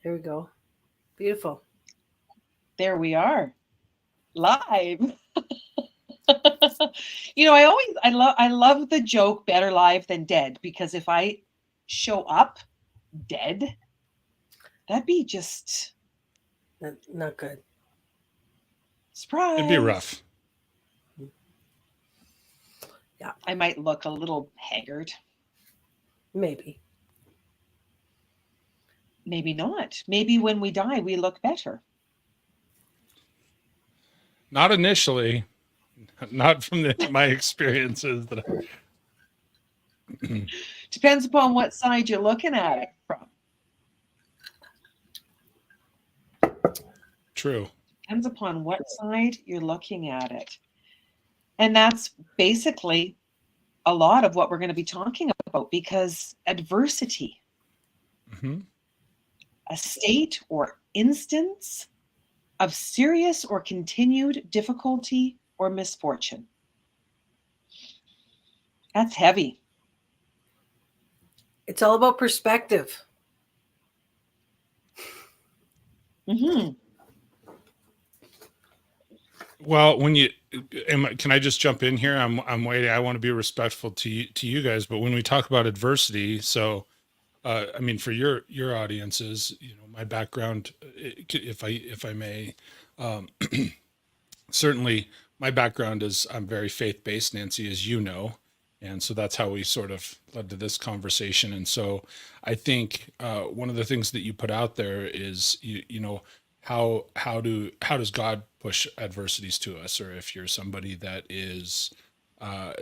Here we go. Beautiful. There we are, live. I love the joke better live than dead, because if I show up dead, that'd be just Not good. It'd be surprise. rough. Yeah, I might look a little haggard. maybe. Maybe not. Maybe when we die, we look better. Not initially, not from my experiences. Depends upon what side you're looking at it from. True. Depends upon what side you're looking at it. And that's basically a lot of what we're going to be talking about, because adversity, Hmm. a state or instance of serious or continued difficulty or misfortune. That's heavy. It's all about perspective. Mm-hmm. Well, can I just jump in here? I'm waiting. I want to be respectful to you guys, but when we talk about adversity, so I mean, for your audiences, my background, if I may, um, certainly my background is I'm very faith based, Nancy, as you know, and so that's how we sort of led to this conversation. And so I think one of the things that you put out there is how does God push adversities to us, or if you're somebody that is uh,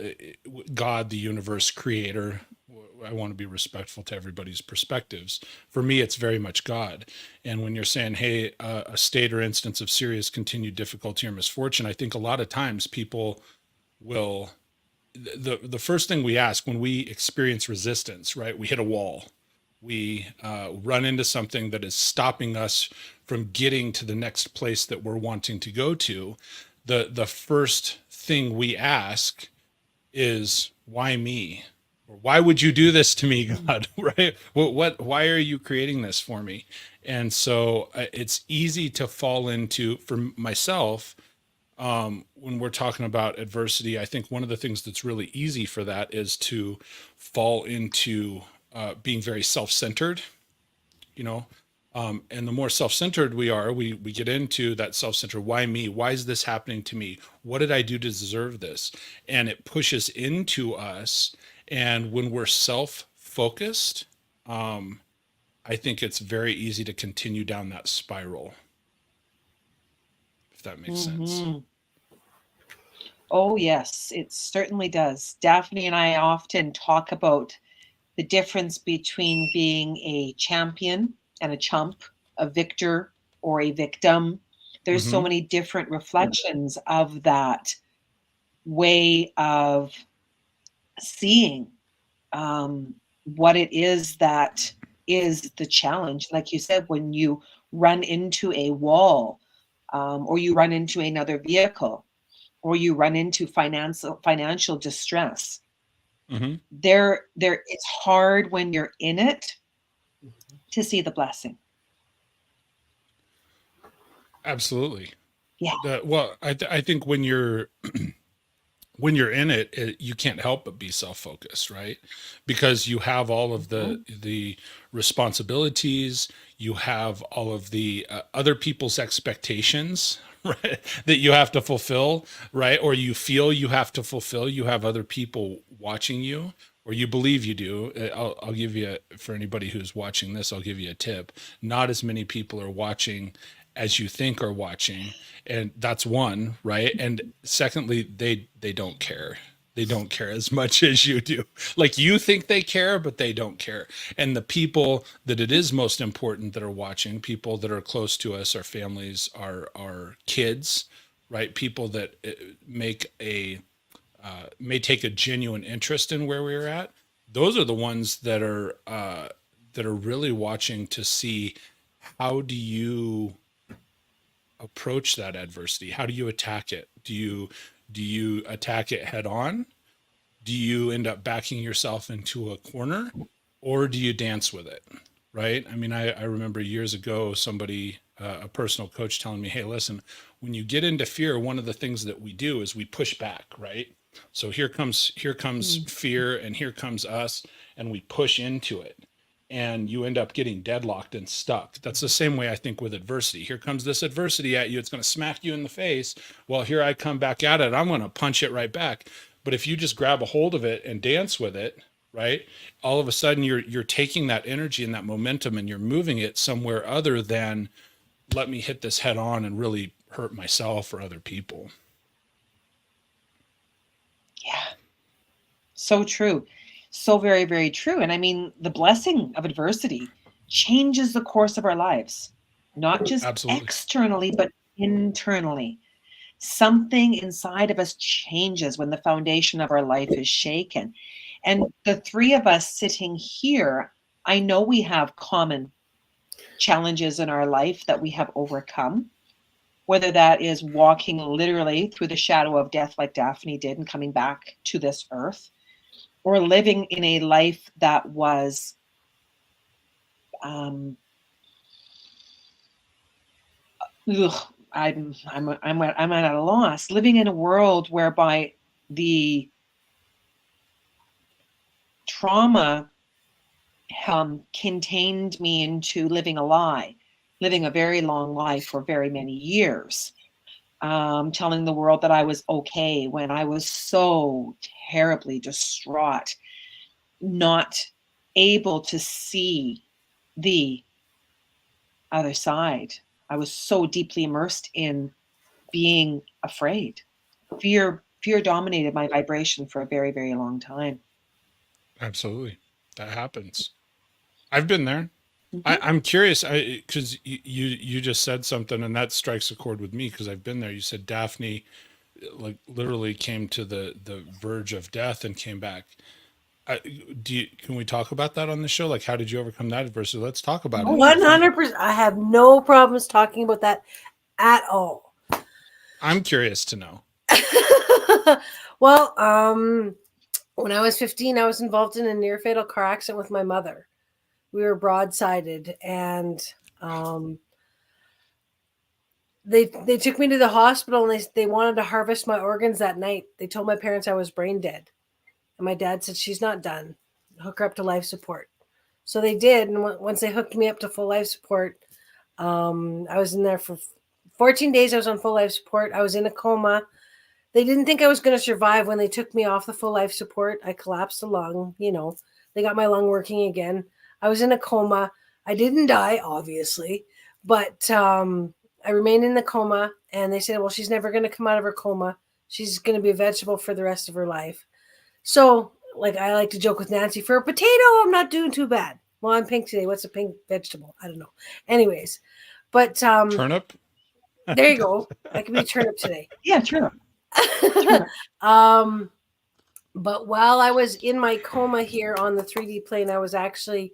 God, the universe creator. I want to be respectful to everybody's perspectives. For me, it's very much God. And when you're saying, hey, a state or instance of serious continued difficulty or misfortune, I think a lot of times people will, the first thing we ask when we experience resistance, right? We hit a wall. We run into something that is stopping us from getting to the next place that we're wanting to go to. The first thing we ask is, why me? Or why would you do this to me, God? Right? Why are you creating this for me? And so it's easy to fall into, for myself, when we're talking about adversity, I think one of the things that's really easy for that is to fall into being very self-centered, you know. And the more self-centered we are, we get into that self-centered. Why me? Why is this happening to me? What did I do to deserve this? And it pushes into us. And when we're self-focused, um, I think it's very easy to continue down that spiral, if that makes sense. Mm-hmm. Oh, yes, it certainly does. Daphne and I often talk about the difference between being a champion and a chump, a victor or a victim. There's so Mm-hmm. many different reflections of that way of seeing um, what it is that is the challenge. Like you said, when you run into a wall, or you run into another vehicle, or you run into financial distress, Mm-hmm. there it's hard when you're in it to see the blessing. Absolutely. Yeah. Well, I think when you're in it, you can't help but be self-focused, right? Because you have all of the Mhm. the responsibilities, you have all of the other people's expectations, right? That you have to fulfill, right? Or you feel you have to fulfill. You have other people watching you, or you believe you do. I'll give you for anybody who's watching this, I'll give you a tip. Not as many people are watching as you think are watching, and that's one, right? And secondly, they don't care. They don't care as much as you do. Like, you think they care, but they don't care. And the people that it is most important that are watching, people that are close to us, our families, our kids, right? People that make a may take a genuine interest in where we're at. Those are the ones that are really watching to see, how do you approach that adversity? How do you attack it? Do you attack it head on? Do you end up backing yourself into a corner, or do you dance with it? right? I mean, I remember years ago, somebody, a personal coach telling me, hey, listen, when you get into fear, one of the things that we do is we push back, right? So here comes Mm. fear and here comes us, and we push into it. And you end up getting deadlocked and stuck. That's the same way I think with adversity. Here comes this adversity at you. It's going to smack you in the face. Well, here I come back at it. I'm going to punch it right back. But if you just grab a hold of it and dance with it, right? All of a sudden you're taking that energy and that momentum and you're moving it somewhere other than let me hit this head on and really hurt myself or other people. Yeah. So true. So very, very true. And I mean, the blessing of adversity changes the course of our lives, not just Absolutely. externally, but internally. Something inside of us changes when the foundation of our life is shaken. And the three of us sitting here, I know we have common challenges in our life that we have overcome, whether that is walking literally through the shadow of death like Daphne did and coming back to this earth, or living in a life that was I'm at a loss, living in a world whereby the trauma contained me into living a lie, living a very long life for very many years, telling the world that I was okay when I was so terribly distraught, not able to see the other side. I was so deeply immersed in being afraid. Fear dominated my vibration for a very, very long time. Absolutely. That happens. I've been there. Mhm. I'm curious, because you just said something and that strikes a chord with me because I've been there. You said Daphne like literally came to the verge of death and came back. Can we talk about that on the show? Like, how did you overcome that adversity? Let's talk about it. 100%. I have no problems talking about that at all. I'm curious to know. Well, when I was 15, I was involved in a near fatal car accident with my mother. We were broadsided, and they took me to the hospital, and they wanted to harvest my organs that night. They told my parents I was brain dead, and my dad said, she's not done. Hook her up to life support. So they did, and once they hooked me up to full life support, I was in there for 14 days. I was on full life support. I was in a coma. They didn't think I was going to survive when they took me off the full life support. I collapsed a lung. They got my lung working again. I was in a coma. I didn't die, obviously, but I remained in the coma, and they said, well, she's never going to come out of her coma. She's going to be a vegetable for the rest of her life. So, like, I like to joke with Nancy, for a potato, I'm not doing too bad. Well, I'm pink today. What's a pink vegetable? I don't know. Anyways, but Turnip? there you go. I could be a turnip today. Yeah, true. But while I was in my coma here on the 3D plane, I was actually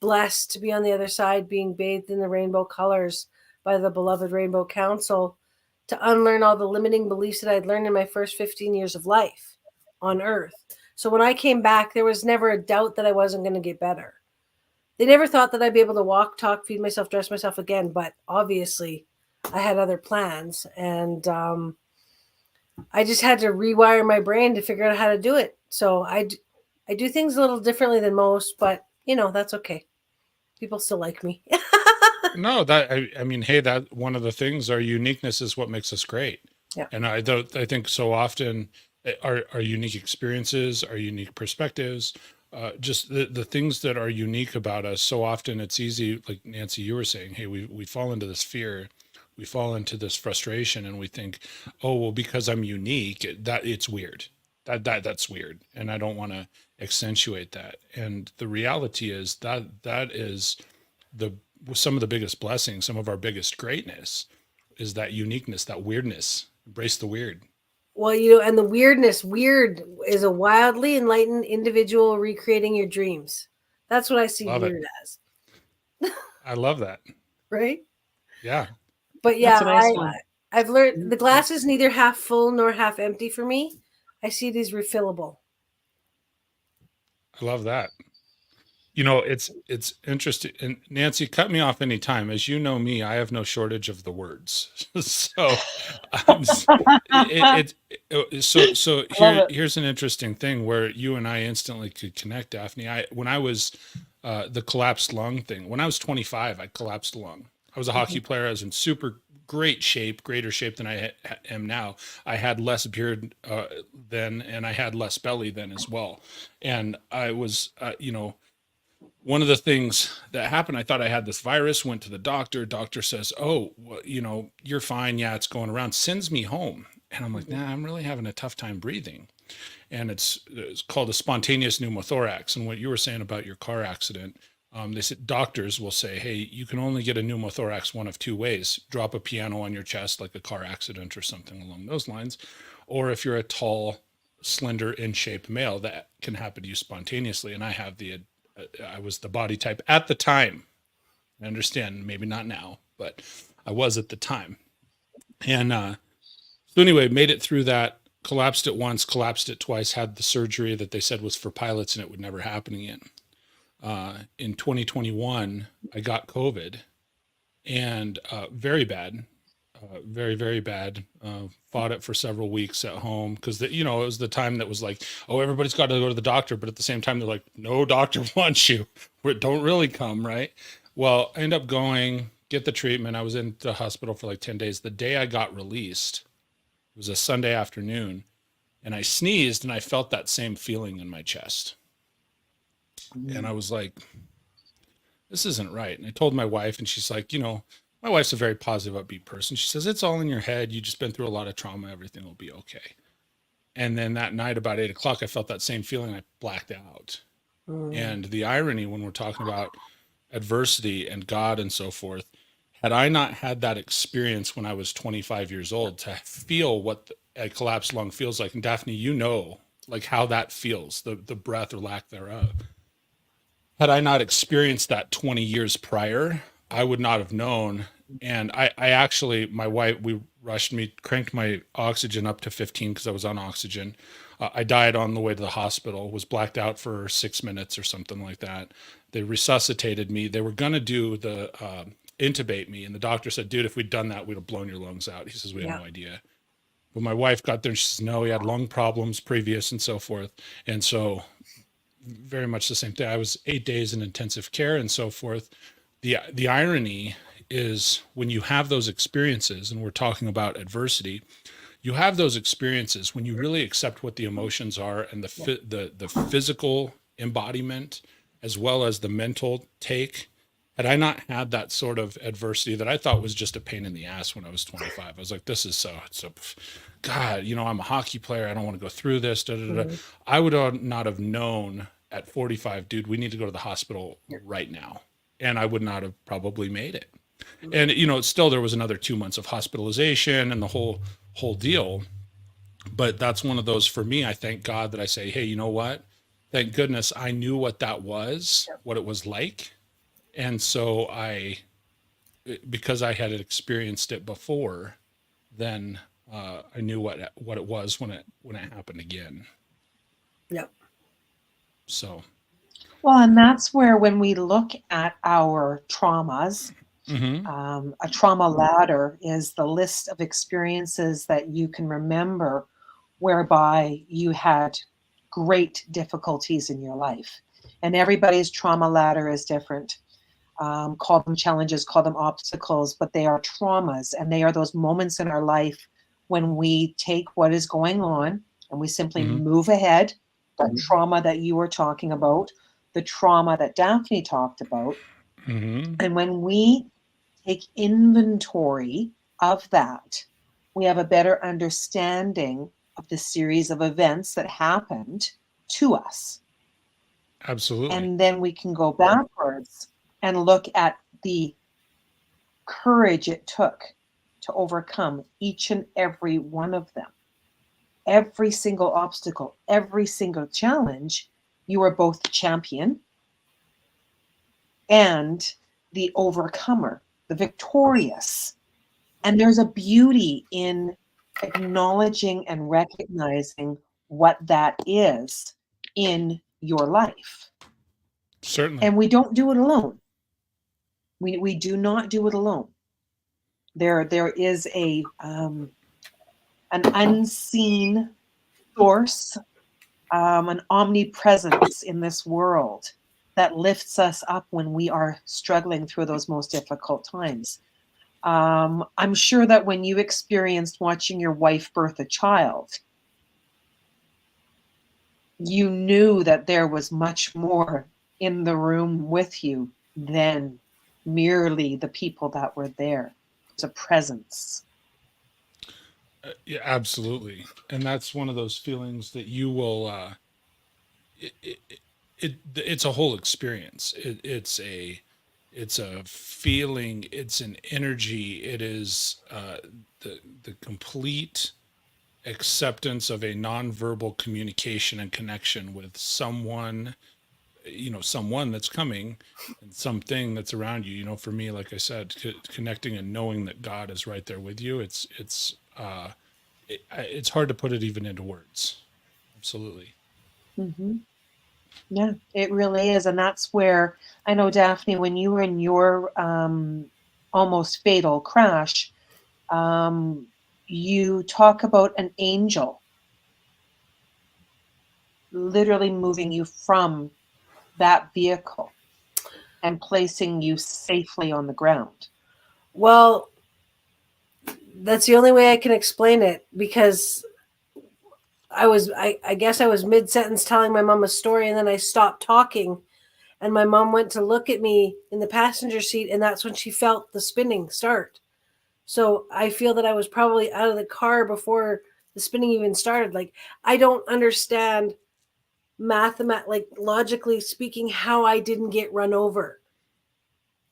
blessed to be on the other side, being bathed in the rainbow colors by the beloved Rainbow Council, to unlearn all the limiting beliefs that I'd learned in my first 15 years of life on Earth. So when I came back, there was never a doubt that I wasn't going to get better. They never thought that I'd be able to walk, talk, feed myself, dress myself again, but obviously I had other plans, and I just had to rewire my brain to figure out how to do it. So I do things a little differently than most, but that's okay. People still like me. No, I mean, hey, that one of the things, our uniqueness is what makes us great. Yeah. And I think so often our unique experiences, our unique perspectives, just the things that are unique about us. So often it's easy, like Nancy, you were saying, hey, we fall into this fear, we fall into this frustration, and we think, oh, well, because I'm unique, that it's weird. That's weird, and I don't want to accentuate that. And the reality is that is some of the biggest blessings, some of our biggest greatness is that uniqueness, that weirdness. Embrace the weird. Well, and the weirdness, weird is a wildly enlightened individual recreating your dreams. That's what I see Love weird it. as. I love that. Right? Yeah. But yeah, That's a nice one. I've learned the glass is neither half full nor half empty for me. I see it as refillable. I love that. It's interesting. And Nancy, cut me off anytime. As you know me, I have no shortage of the words. So, um, s- so I love it. here's an interesting thing where you and I instantly could connect, Daphne. When I was the collapsed lung thing, when I was 25, I collapsed a lung. I was a hockey player. I was in super great shape, greater shape than am now. I had less beard then, and I had less belly then as well. And I was, one of the things that happened, I thought I had this virus, went to the doctor says, oh, well, you're fine. Yeah, it's going around, sends me home. And I'm like, nah, I'm really having a tough time breathing. And it's called a spontaneous pneumothorax. And what you were saying about your car accident, they said doctors will say, hey, you can only get a pneumothorax one of two ways: drop a piano on your chest, like a car accident or something along those lines. Or if you're a tall, slender, in shape male, that can happen to you spontaneously. And I was the body type at the time. I understand, maybe not now, but I was at the time. And so anyway, made it through that, collapsed it once, collapsed it twice, had the surgery that they said was for pilots and it would never happen again. In 2021, I got COVID, and very bad, very, very bad. Fought it for several weeks at home because, it was the time that was like, oh, everybody's got to go to the doctor. But at the same time, they're like, no doctor wants you. Don't really come, right? Well, I ended up going, get the treatment. I was in the hospital for like 10 days. The day I got released, it was a Sunday afternoon, and I sneezed and I felt that same feeling in my chest. And I was like, this isn't right. And I told my wife, and she's like, my wife's a very positive, upbeat person. She says, it's all in your head. You just been through a lot of trauma. Everything will be okay. And then that night, about 8 o'clock, I felt that same feeling. I blacked out. And the irony when we're talking about adversity and God and so forth, had I not had that experience when I was 25 years old to feel what a collapsed lung feels like, and Daphne, like how that feels, the breath or lack thereof. Had I not experienced that 20 years prior, I would not have known. And I actually, my wife, we rushed me, cranked my oxygen up to 15 because I was on oxygen. I died on the way to the hospital, was blacked out for 6 minutes or something like that. They resuscitated me. They were going to do the intubate me. And the doctor said, dude, if we'd done that, we'd have blown your lungs out. He says, we had no idea. But my wife got there and she says, no, he had lung problems previous and so forth. And so very much the same thing. I was 8 days in intensive care and so forth. The irony is when you have those experiences, and we're talking about adversity, you have those experiences when you really accept what the emotions are and the physical embodiment as well as the mental take. Had I not had that sort of adversity that I thought was just a pain in the ass when I was 25, I was like, this is so God, I'm a hockey player. I don't want to go through this. I would not have known at 45, dude, we need to go to the hospital right now. And I would not have probably made it. And, still there was another 2 months of hospitalization and the whole deal. But that's one of those for me. I thank God that I say, hey, you know what? Thank goodness I knew what that was, what it was like. And so because I had experienced it before, then I knew what it was when it happened again. Yep. So. Well, and that's where when we look at our traumas, a trauma ladder is the list of experiences that you can remember whereby you had great difficulties in your life. And everybody's trauma ladder is different. Call them challenges, call them obstacles, but they are traumas. And they are those moments in our life when we take what is going on and we simply move ahead. That trauma that you were talking about, the trauma that Daphne talked about. And when we take inventory of that, we have a better understanding of the series of events that happened to us. Absolutely. And then we can go backwards and look at the courage it took to overcome each and every one of them. Every single obstacle, every single challenge, you are both the champion and the overcomer, the victorious. And there's a beauty in acknowledging and recognizing what that is in your life. Certainly. And we don't do it alone. We do not do it alone. There is an unseen source, an omnipresence in this world that lifts us up when we are struggling through those most difficult times. I'm sure that when you experienced watching your wife birth a child, you knew that there was much more in the room with you than merely the people that were there. It's a presence. Yeah, absolutely. And that's one of those feelings that you will, it, it, it's a whole experience. It's a feeling, it's an energy. It is, the complete acceptance of a nonverbal communication and connection with someone, someone that's coming, and something that's around you. For me, like I said, connecting and knowing that God is right there with you. It's hard to put it even into words. Absolutely. Mm-hmm. Yeah, it really is. And that's where I know, Daphne, when you were in your almost fatal crash, you talk about an angel literally moving you from that vehicle and placing you safely on the ground. Well, that's the only way I can explain it, because I guess I was mid-sentence telling my mom a story, and then I stopped talking, and my mom went to look at me in the passenger seat, and that's when she felt the spinning start. So I feel that I was probably out of the car before the spinning even started. Like, I don't understand like logically speaking, how I didn't get run over.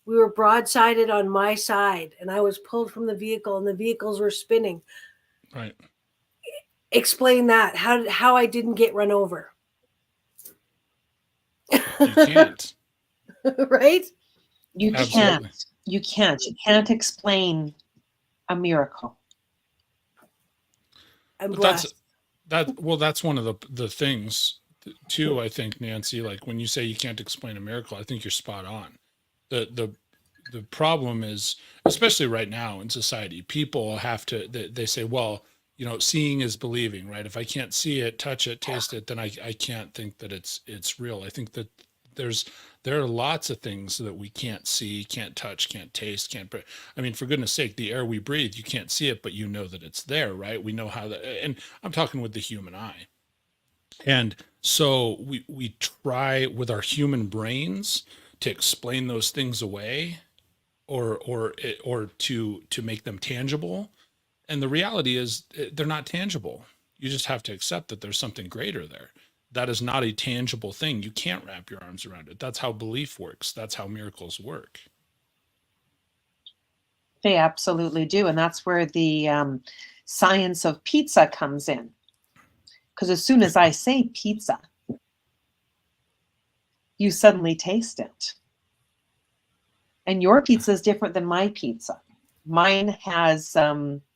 We were broadsided on my side, and I was pulled from the vehicle, and the vehicles were spinning. Right. Explain that. How I didn't get run over. You can't. Right? You Absolutely. can't. You can't. You can't explain a miracle. I'm But blessed. that's one of the things too, I think, Nancy, like when you say you can't explain a miracle, I think you're spot on. The problem is, especially right now in society, people have to, they say, well, seeing is believing, right? If I can't see it, touch it, taste it, then I can't think that it's real. I think that there are lots of things that we can't see, can't touch, can't taste, I mean, for goodness sake, the air we breathe, you can't see it, but you know that it's there, right? We know how that, and I'm talking with the human eye. And so we try with our human brains to explain those things away, or to make them tangible. And the reality is, they're not tangible. You just have to accept that there's something greater there. That is not a tangible thing. You can't wrap your arms around it. That's how belief works. That's how miracles work. They absolutely do. And that's where the science of pizza comes in. Because as soon as I say pizza, you suddenly taste it. And your pizza is different than my pizza. Mine has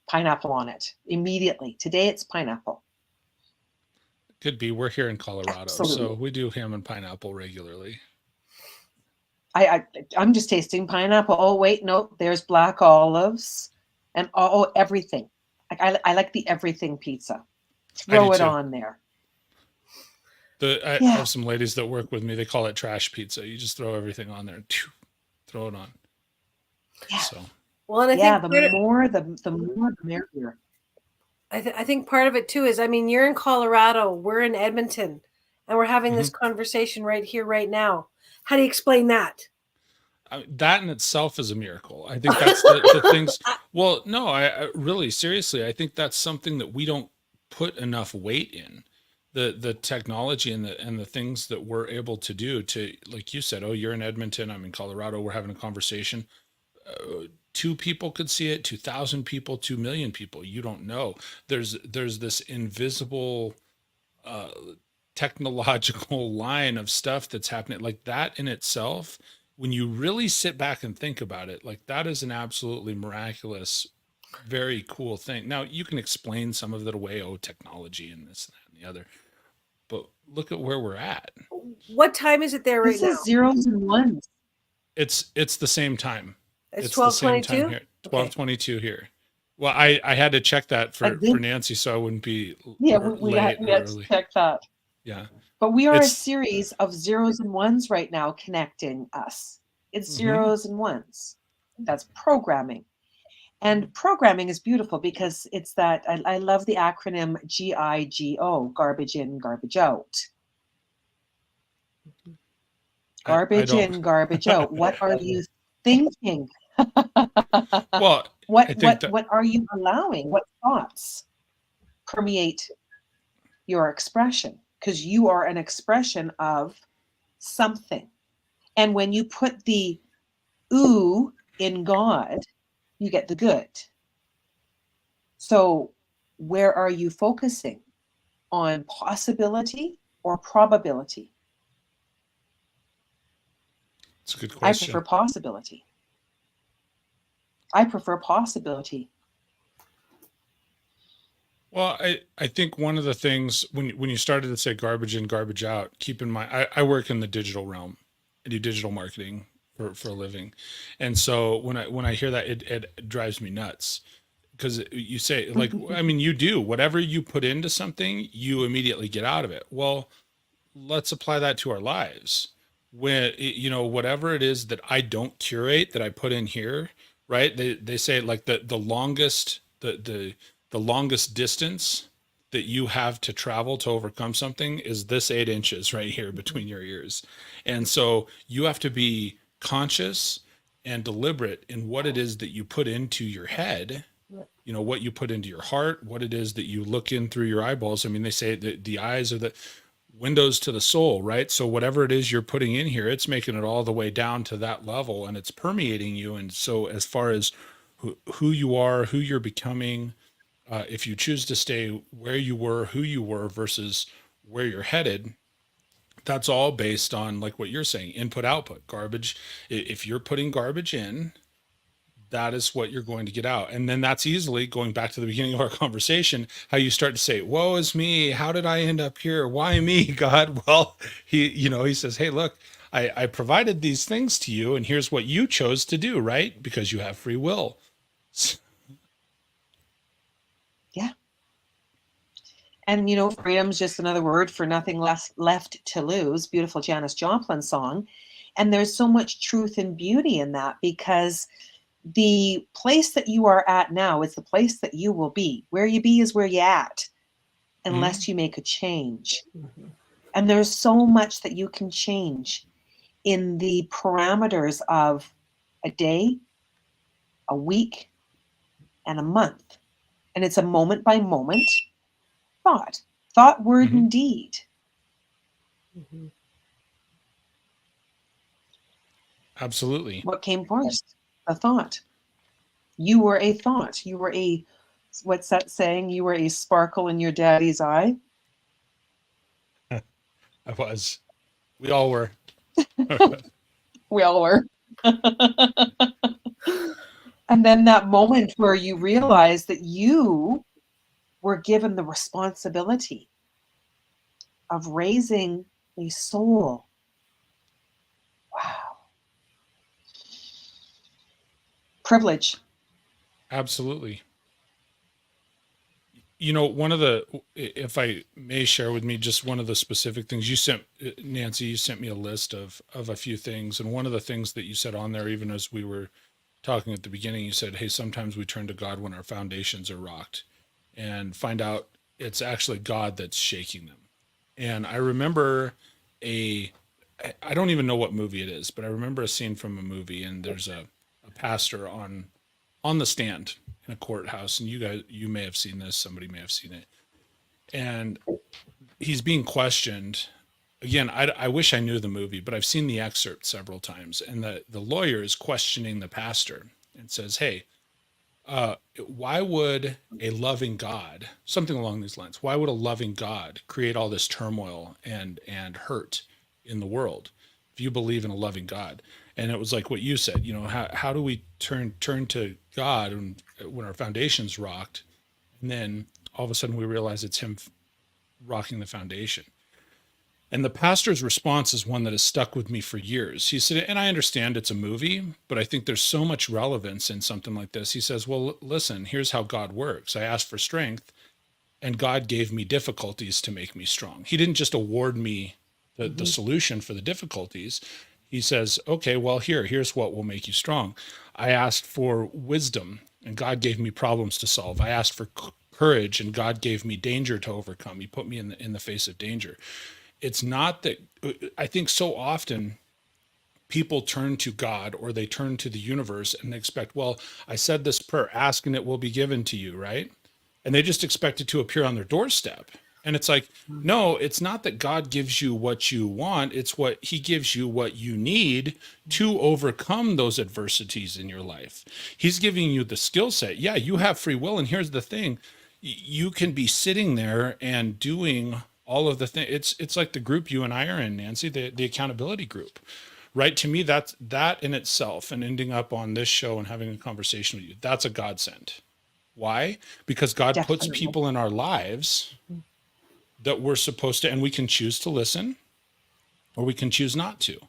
pineapple on it immediately. Today it's pineapple. Could be. We're here in Colorado, Absolutely. so we do ham and pineapple regularly. I'm just tasting pineapple. Oh, wait, no, there's black olives and everything. I like the everything pizza. Throw it on there. I have some ladies that work with me. They call it trash pizza. You just throw everything on there and throw it on. Yeah. So. Well, and I think the more the merrier. I think part of it too is, I mean, you're in Colorado, we're in Edmonton, and we're having this conversation right here, right now. How do you explain that? That in itself is a miracle. I think that's the things. Well, no, I really, seriously, I think that's something that we don't put enough weight in. The technology and the things that we're able to do to, like you said, oh, you're in Edmonton, I'm in Colorado, we're having a conversation. 2 people could see it, 2,000 people, 2 million people. You don't know. There's this invisible technological line of stuff that's happening, like that in itself. When you really sit back and think about it, like that is an absolutely miraculous, very cool thing. Now you can explain some of it away, oh, technology and this, that, and the other. but look at where we're at. What time is it there right This now? is zeros and ones. It's the same time. It's the same time 12:22. here. Okay. 12:22 here. Well, I had to check that for And this- Nancy, so I wouldn't be Yeah, late we had or to early. check that. Yeah. But we are a It's- series of zeros and ones right now connecting us. It's Mhm. zeros and ones. That's programming. And programming is beautiful because it's that I love the acronym GIGO, garbage in, garbage out. Garbage don't. in, garbage out. What are you thinking? Well, What I think that what are you allowing? What thoughts permeate your expression? Because you are an expression of something. And when you put the ooh in God, you get the good. So where are you focusing? On possibility or probability? it's a good I question. prefer possibility. I prefer possibility. Well, I think one of the things when you started to say garbage in, garbage out, keep in mind I work in the digital realm. I do digital marketing for a living. And so when I hear that, it drives me nuts. Because you say, like, I mean, you do whatever you put into something, you immediately get out of it. Well, let's apply that to our lives. When whatever it is that I don't curate, that I put in here, right? They say like the longest the longest distance that you have to travel to overcome something is this 8 inches right here between your ears. And so you have to be conscious and deliberate in what it is that you put into your head, what you put into your heart, what it is that you look in through your eyeballs. I mean, they say that the eyes are the windows to the soul, right? So whatever it is you're putting in here, it's making it all the way down to that level and it's permeating you. And so as far as who you are, who you're becoming, if you choose to stay where you were, who you were versus where you're headed, that's all based on, like what you're saying, input, output, garbage. If you're putting garbage in, that is what you're going to get out. And then that's easily going back to the beginning of our conversation, how you start to say, woe is me. How did I end up here? Why me, God? Well, he says, hey, look, I provided these things to you and here's what you chose to do, right? Because you have free will. Yeah. And freedom's just another word for nothing less left to lose. Beautiful Janis Joplin song. And there's so much truth and beauty in that, because the place that you are at now is the place that you will be. Where you be is where you at, unless you make a change. And there's so much that you can change in the parameters of a day, a week, and a month. And it's a moment by moment thought, word, and deed. Absolutely. What came first? A thought. You were a thought. You were what's that saying? You were a sparkle in your daddy's eye. I was. We all were. We all were. And then that moment where you realize that you were given the responsibility of raising a soul. Wow. Privilege. Absolutely. One of if I may share with me, just one of the specific things you sent, Nancy, you sent me a list of a few things. And one of the things that you said on there, even as we were talking at the beginning, you said, hey, sometimes we turn to God when our foundations are rocked and find out it's actually God that's shaking them. And I remember I don't even know what movie it is, but I remember a scene from a movie, and there's a pastor on the stand in a courthouse, and you may have seen this, somebody may have seen it, and he's being questioned. Again, I wish I knew the movie, but I've seen the excerpt several times, and the lawyer is questioning the pastor and says, hey, why would a loving God, something along these lines, why would a loving God create all this turmoil and hurt in the world if you believe in a loving God? And it was like what you said, how do we turn to God when our foundation's rocked, and then all of a sudden we realize it's him rocking the foundation. And the pastor's response is one that has stuck with me for years. He said, and I understand it's a movie, but I think there's so much relevance in something like this. He says, well, listen, here's how God works. I asked for strength, and God gave me difficulties to make me strong. He didn't just award me the solution for the difficulties. He says, okay, well, here's what will make you strong. I asked for wisdom, and God gave me problems to solve. I asked for courage, and God gave me danger to overcome. He put me in the face of danger. It's not that, I think so often people turn to God or they turn to the universe and they expect, well, I said this prayer, ask and it will be given to you, right? And they just expect it to appear on their doorstep. And it's like, no, it's not that God gives you what you want. It's what he gives you what you need to overcome those adversities in your life. He's giving you the skill set. Yeah, you have free will. And here's the thing, you can be sitting there and doing all of the things. It's like the group you and I are in, Nancy, the accountability group, right? To me, that's that in itself, and ending up on this show and having a conversation with you, that's a godsend. Why? Because God puts Definitely. people in our lives that we're supposed to, and we can choose to listen or we can choose not to.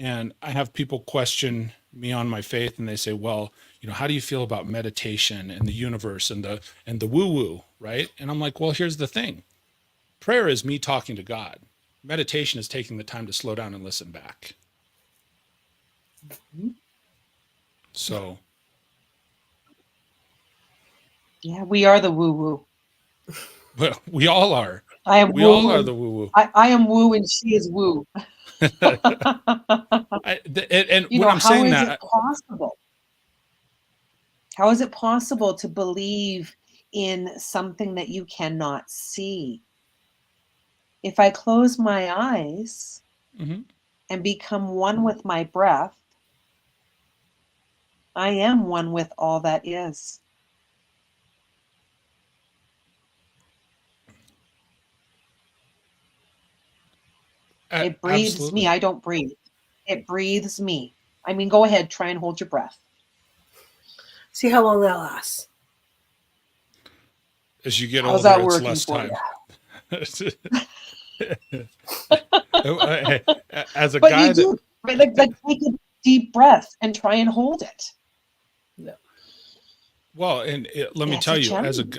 And I have people question me on my faith and they say, well, how do you feel about meditation and the universe and the woo woo, right? And I'm like, well, here's the thing. Prayer is me talking to God. Meditation is taking the time to slow down and listen back. So. Yeah, we are the woo woo. Well, we all are. I am We woo. all are the woo woo. I am woo and she is woo. And when I'm saying that, how is it possible? How is it possible to believe in something that you cannot see? If I close my eyes and become one with my breath, I am one with all that is. It breathes absolutely. me. I don't breathe. It breathes me. I mean, go ahead, try and hold your breath. See how long that lasts. As you get How's older, that it's working less for time. you? As a But guy you do, right? Like take a deep breath and try and hold it. No. well, and let me It's tell a you, challenge.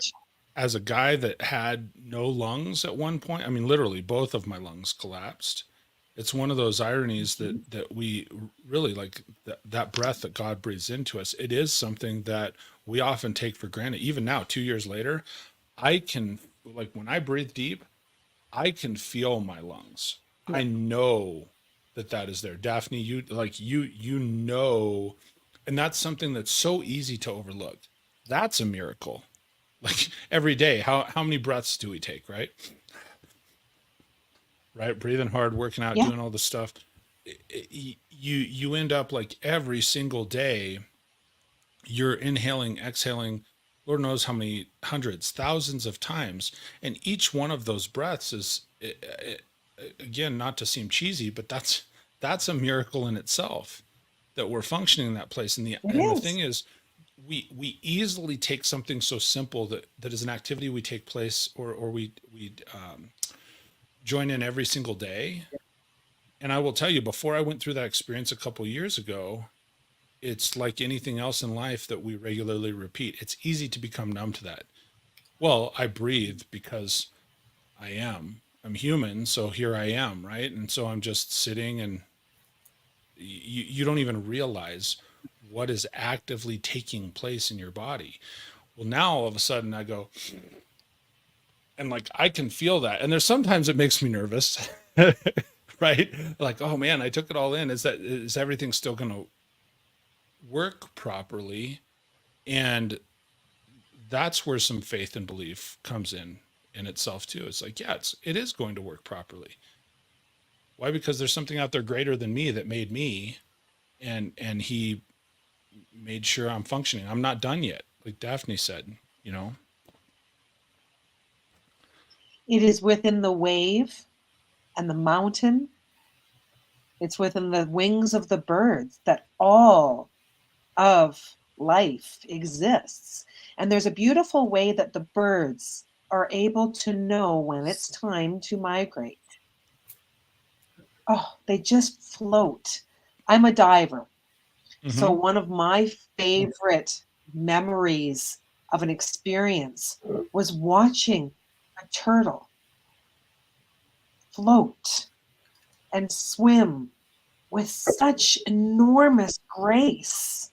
as a guy that had no lungs at one point, I mean, literally both of my lungs collapsed. It's one of those ironies that we really like that breath that God breathes into us. It is something that we often take for granted. Even now, 2 years later, I can, like, when I breathe deep, I can feel my lungs. I know that is there. Daphne, you know, and that's something that's so easy to overlook. That's a miracle. Like every day, how many breaths do we take, right? Right, breathing hard, working out, Yeah. doing all this stuff. You end up like every single day you're inhaling, exhaling, Lord knows how many hundreds, thousands of times. And each one of those breaths is, again, not to seem cheesy, but that's a miracle in itself that we're functioning in that place. And the is. thing is, we easily take something so simple that is an activity we take place or we join in every single day. And I will tell you, before I went through that experience a couple of years ago, it's like anything else in life that we regularly repeat. It's easy to become numb to that. Well, I breathe because I'm human. So here I am. Right. And so I'm just sitting, and you don't even realize what is actively taking place in your body. Well, now all of a sudden I go, and like, I can feel that. And there's sometimes it makes me nervous, right? Like, oh man, I took it all in. Is everything still going to work properly? And that's where some faith and belief comes in itself too. It's like, yeah, it is going to work properly. Why? Because there's something out there greater than me that made me, and he made sure I'm functioning. I'm not done yet, like Daphne said. It is within the wave and the mountain. It's within the wings of the birds that all of life exists. And there's a beautiful way that the birds are able to know when it's time to migrate. oh, they just float. I'm a diver. So Mhm. one of my favorite memories of an experience was watching a turtle float and swim with such enormous grace.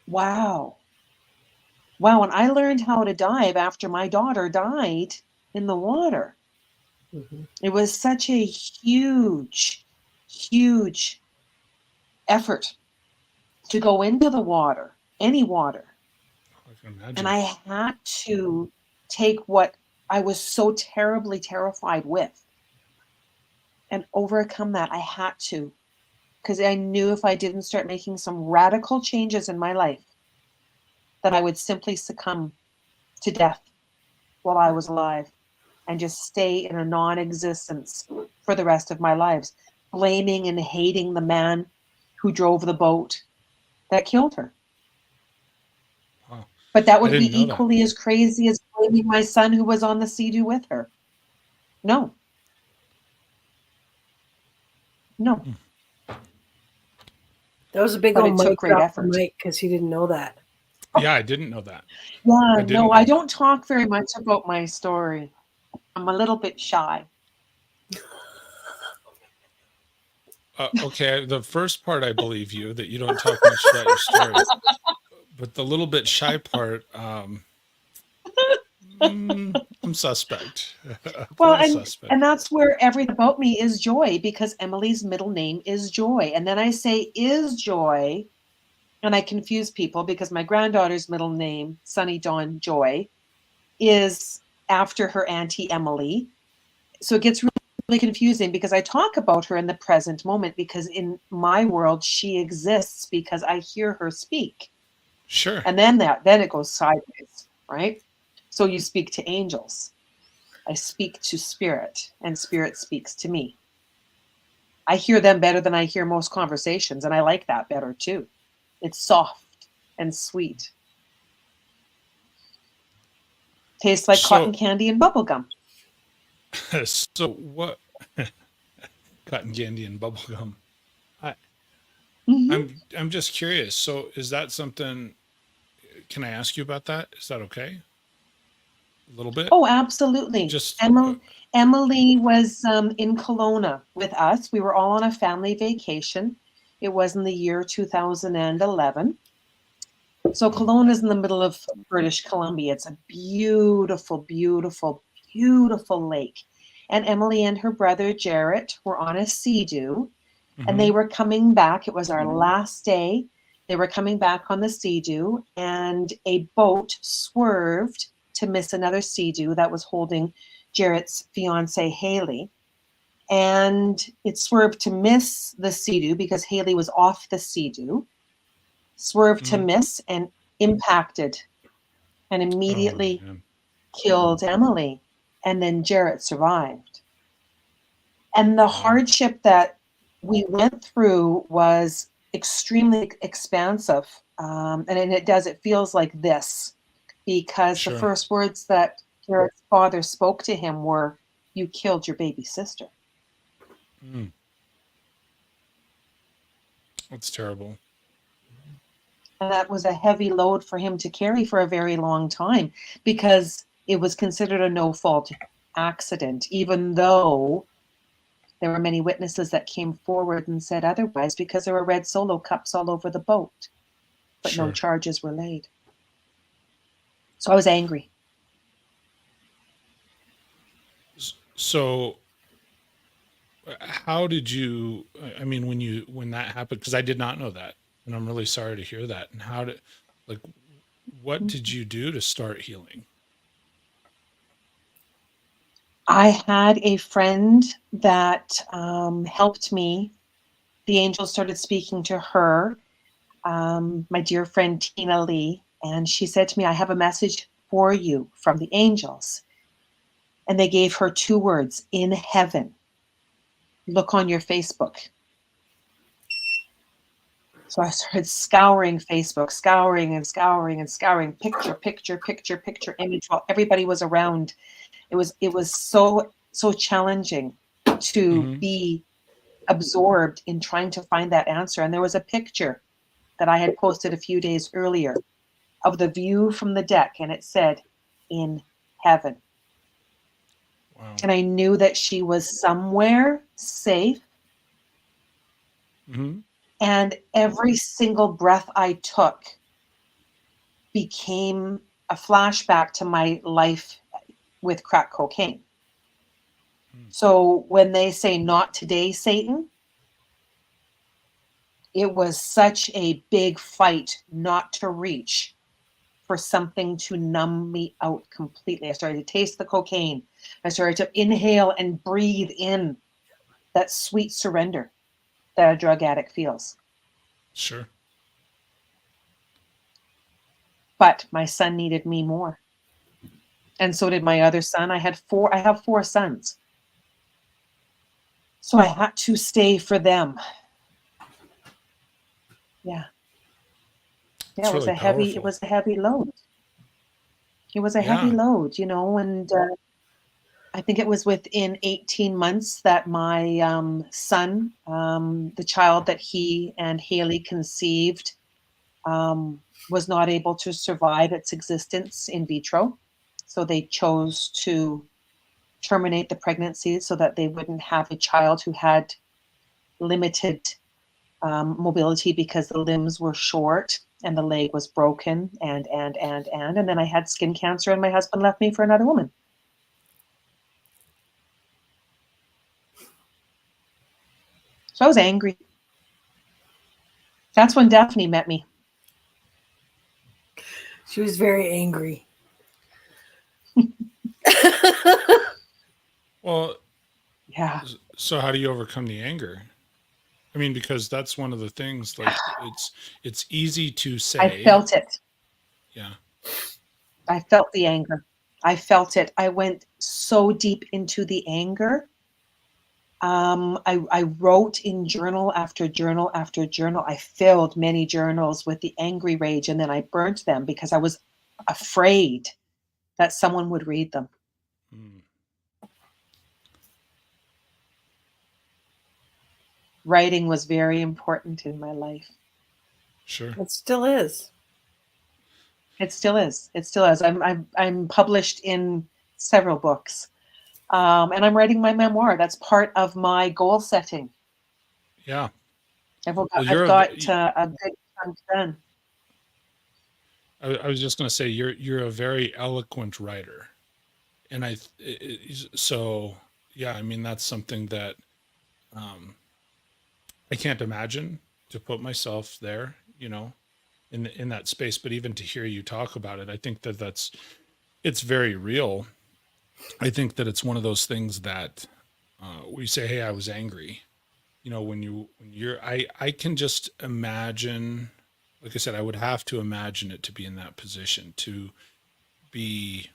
Wow. Wow. And I learned how to dive after my daughter died in the water. Mhm. It was such a huge, huge effort to go into the water, any water. I can And imagine. I had to take what I was so terribly terrified with and overcome that. I had to, because I knew if I didn't start making some radical changes in my life, that I would simply succumb to death while I was alive and just stay in a non existence for the rest of my lives, blaming and hating the man who drove the boat that killed her. Wow. But that I would didn't be know that. equally as crazy as blaming my son who was on the Sea-Doo with her. No, no, Hmm. That was a big but old it took mic great drop for effort. Mike because he didn't know that. Yeah, I didn't know that. Yeah, I no, didn't I know that. don't talk very much about my story. I'm a little bit shy. Okay, the first part I believe you that you don't talk much about your story, but the little bit shy part, I'm suspect. A Well, little suspect. and that's where everything about me is Joy, because Emily's middle name is Joy. And then I say is Joy, and I confuse people because my granddaughter's middle name, Sunny Dawn Joy, is after her auntie Emily. So it gets really confusing because I talk about her in the present moment, because in my world she exists because I hear her speak. Sure. And then it goes sideways, right? So you speak to angels. I speak to spirit, and spirit speaks to me. I hear them better than I hear most conversations, and I like that better too. It's soft and sweet. Tastes like cotton So, candy and bubble gum. so what? Cotton candy and bubblegum. I, Mm-hmm. I'm just curious. So, is that something? Can I ask you about that? Is that okay? A little bit. Oh, absolutely. Just Emily was in Kelowna with us. We were all on a family vacation. It was in the year 2011. So Kelowna is in the middle of British Columbia. It's a beautiful, beautiful, beautiful lake. And Emily and her brother Jarrett were on a Sea-Doo, and they mhm. were coming back. It was our last day. They were coming back on the Sea-Doo, and a boat swerved to miss another Sea-Doo that was holding Jarrett's fiance Haley. And it swerved to miss the Sea-Doo because Haley was off the Sea-Doo, swerved to Mhm. miss and impacted and Oh immediately man. killed Emily. And then Jarrett survived. And the Wow. hardship that we went through was extremely expansive. And it feels like this, because the Sure. first words that Garrett's father spoke to him were, "You killed your baby sister." Mm, that's terrible. And that was a heavy load for him to carry for a very long time, because it was considered a no fault accident, even though there were many witnesses that came forward and said otherwise, because there were red Solo cups all over the boat, but no Sure. charges were laid. So I was angry. So, how did you? I mean, when that happened, because I did not know that, and I'm really sorry to hear that. And how did, like, what did you do to start healing? I had a friend that helped me. The angel started speaking to her, my dear friend Tina Lee, and she said to me, "I have a message for you from the angels." And they gave her 2 words: "In heaven." Look on your Facebook. So I started scouring Facebook, scouring and scouring and scouring, picture, picture, picture, picture, image, while everybody was around. It was so so challenging to Mhm. be absorbed in trying to find that answer. And there was a picture that I had posted a few days earlier of the view from the deck, and it said, "In heaven." Wow. And I knew that she was somewhere safe. Mhm. And every single breath I took became a flashback to my life with crack cocaine. Mm. So when they say, "Not today, Satan," it was such a big fight not to reach for something to numb me out completely. I started to taste the cocaine. I started to inhale and breathe in that sweet surrender that a drug addict feels. Sure. But my son needed me more. And so did my other son. I have 4 sons. So I had to stay for them. Yeah. Yeah, It's really it powerful. was a heavy load. It was a heavy Yeah. load, and I think it was within 18 months that my son, the child that he and Haley conceived, was not able to survive its existence in vitro. So they chose to terminate the pregnancy so that they wouldn't have a child who had limited mobility because the limbs were short and the leg was broken and then I had skin cancer and my husband left me for another woman. So I was angry. That's when Daphne met me. She was very angry. Well, Yeah, so how do you overcome the anger? I mean, because that's one of the things, like it's easy to I say, felt it. yeah. I felt the anger. I felt it. I went so deep into the anger. I wrote in journal after journal after journal. I filled many journals with the angry rage and then I burnt them because I was afraid that someone would read them. Mm, Writing was very important in my life. sure. It still is. It still is. It still is. I'm published in several books, and I'm writing my memoir. That's part of my goal setting. Yeah. I've Well, got, I've got a good chunk done. I was just going to say you're a very eloquent writer, and so yeah. I mean, that's something that um, I can't imagine to put myself there, in that space. But even to hear you talk about it, I think that it's very real. I think that it's one of those things that we say, "Hey, I was angry." I can just imagine. Like I said, I would have to imagine it to be in that position to be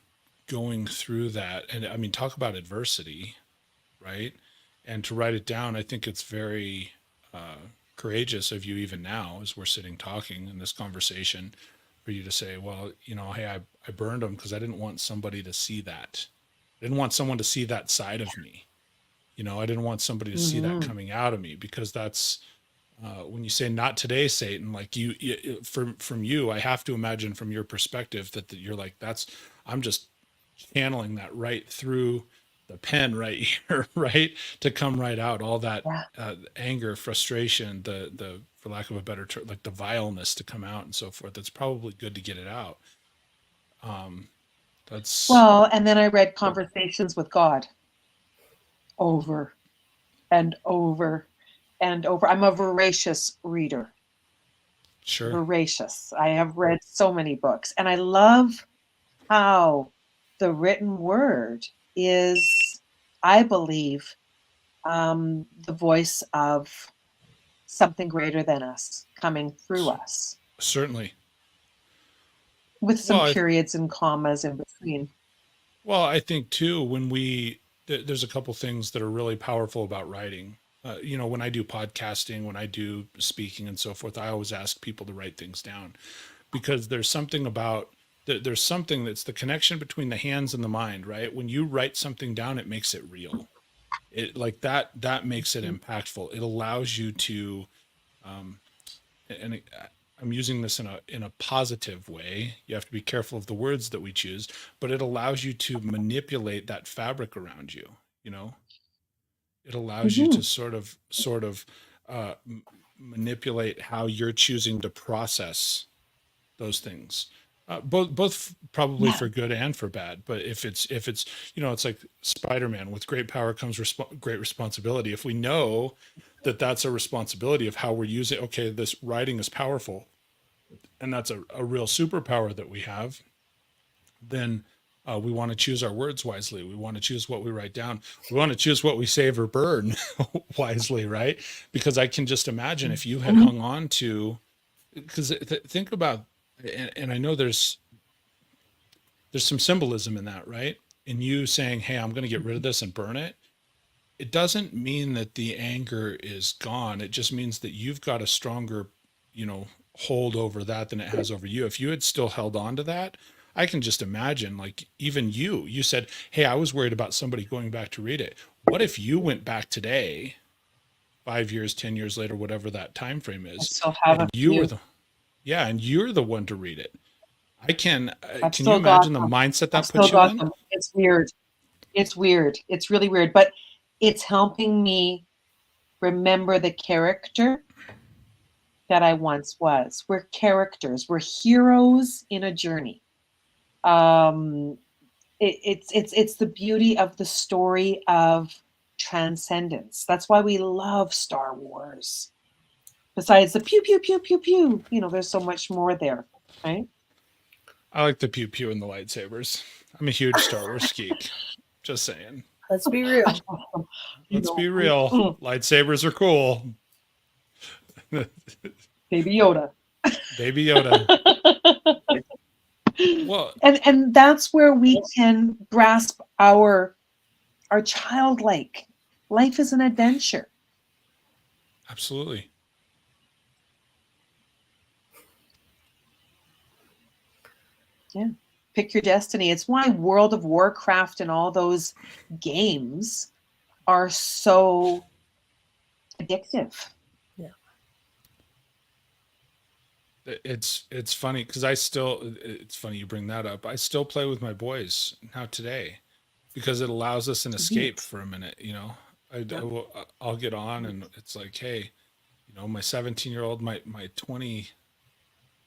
going through that. And I mean, talk about adversity, right? And to write it down, I think it's very courageous of you, even now, as we're sitting talking in this conversation, for you to say, well, hey, I burned them because I didn't want somebody to see that. I didn't want someone to see that side of me. I didn't want somebody to see that Mhm. coming out of me, because that's when you say "not today, Satan," like from you, I have to imagine from your perspective that you're like, I'm just channeling that right through the pen right here, right, to come right out, all that Yeah. anger, frustration, the for lack of a better term, like the vileness to come out and so forth. It's probably good to get it out. Um, that's Well, and then I read Conversations with God over and over and over. I'm a voracious reader. sure. Voracious. I have read so many books, and I love how the written word is, I believe, the voice of something greater than us coming through S- us Certainly. with some Well, periods and commas in between. I think too, when there's a couple things that are really powerful about writing. When I do podcasting, when I do speaking and so forth, I always ask people to write things down, because there's something about there's something that's the connection between the hands and the mind, right? When you write something down, it makes it real. It like that makes it impactful. It allows you to, um, and I'm using this in a positive way. You have to be careful of the words that we choose, but it allows you to manipulate that fabric around you. You know, it allows you to Mhm. sort of manipulate how you're choosing to process those things. Both probably Yeah. for good and for bad. But if it's it's like Spider-Man, with great power comes great responsibility. If we know that that's a responsibility of how we're using, okay, this writing is powerful, and that's a real superpower that we have, then we want to choose our words wisely. We want to choose what we write down. We want to choose what we save or burn wisely, right? Because I can just imagine if you had Mhm. hung on to, because think about, and I know there's some symbolism in that, right? In you saying, "Hey, I'm going to get rid of this and burn it." It doesn't mean that the anger is gone. It just means that you've got a stronger, hold over that than it has over you. If you had still held on to that, I can just imagine, like, even you said, "Hey, I was worried about somebody going back to read it." What if you went back today, 5 years, 10 years later, whatever that time frame I is, still have and a you were few. the yeah, and you're the one to read it? I've Can you still got imagine the them. mindset I've that still puts you got in? them. It's weird. It's weird. It's really weird, but it's helping me remember the character that I once was. We're characters. We're heroes in a journey. Um, it's the beauty of the story of transcendence. That's why we love Star Wars. Besides the pew pew pew pew pew, there's so much more there, right? I like the pew pew and the lightsabers. I'm a huge Star Wars geek. Just saying. Let's be real. Let's You be real. know, Lightsabers are cool. Baby Yoda. Baby Yoda. Well, and that's where we can grasp our childlike. Life is an adventure. absolutely. Yeah. Pick your destiny. It's why World of Warcraft and all those games are so addictive. Yeah. It's funny because it's funny you bring that up. I still play with my boys now today because it allows us an escape Neat. for a minute, Yep. I'll get on and it's like, hey, my 17-year-old, my 20,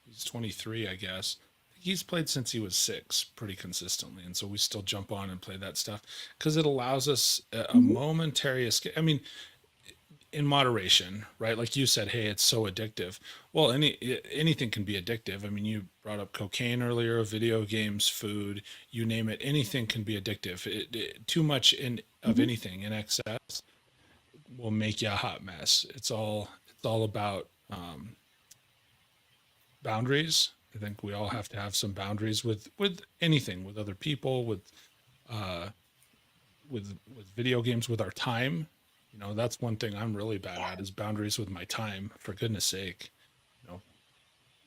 he's 23, I guess. He's played since he was 6 pretty consistently. And so we still jump on and play that stuff because it allows us a Mhm. momentary escape. I mean, in moderation, right? Like you said, hey, it's so addictive. Well, anything can be addictive. I mean, you brought up cocaine earlier, video games, food, you name it. Anything can be addictive. Too much of Mhm. anything in excess will make you a hot mess. It's all about boundaries. I think we all have to have some boundaries with anything, with other people, uh, with video games, with our time. That's one thing I'm really bad Yeah. at is boundaries with my time. For goodness sake, you know.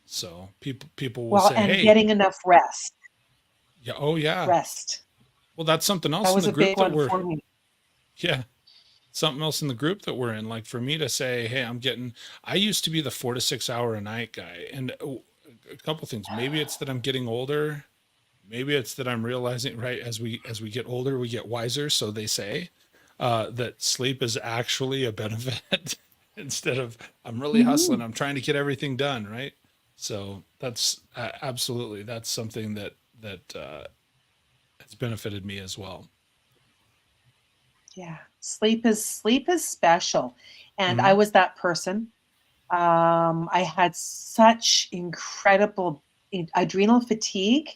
So people will Well, say, and "Hey, getting enough rest. yeah, oh yeah." Rest. Well, that's something That else in was the a group big that one we're for me. yeah, something else in the group that we're in. Like for me to say, "Hey, I used to be the 4 to 6 hour a night guy," and a couple things. Maybe it's that I'm getting older. Maybe it's that I'm realizing, right, as we get older, we get wiser, so they say, that sleep is actually a benefit instead of I'm really hustling, Mhm. I'm trying to get everything done, right? So that's absolutely that's something that has benefited me as well. Yeah. Sleep is special. And I Hmm. was that person. I had such incredible adrenal fatigue.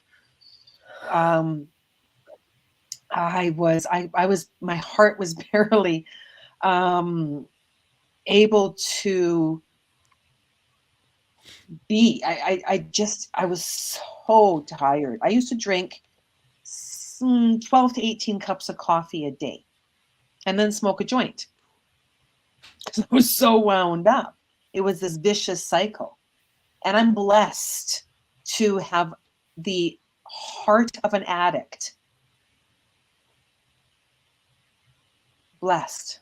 Um, my heart was barely um, able to be. I was so tired. I used to drink 12 to 18 cups of coffee a day and then smoke a joint because I was so wound up. It was this vicious cycle. And I'm blessed to have the heart of an addict. Blessed.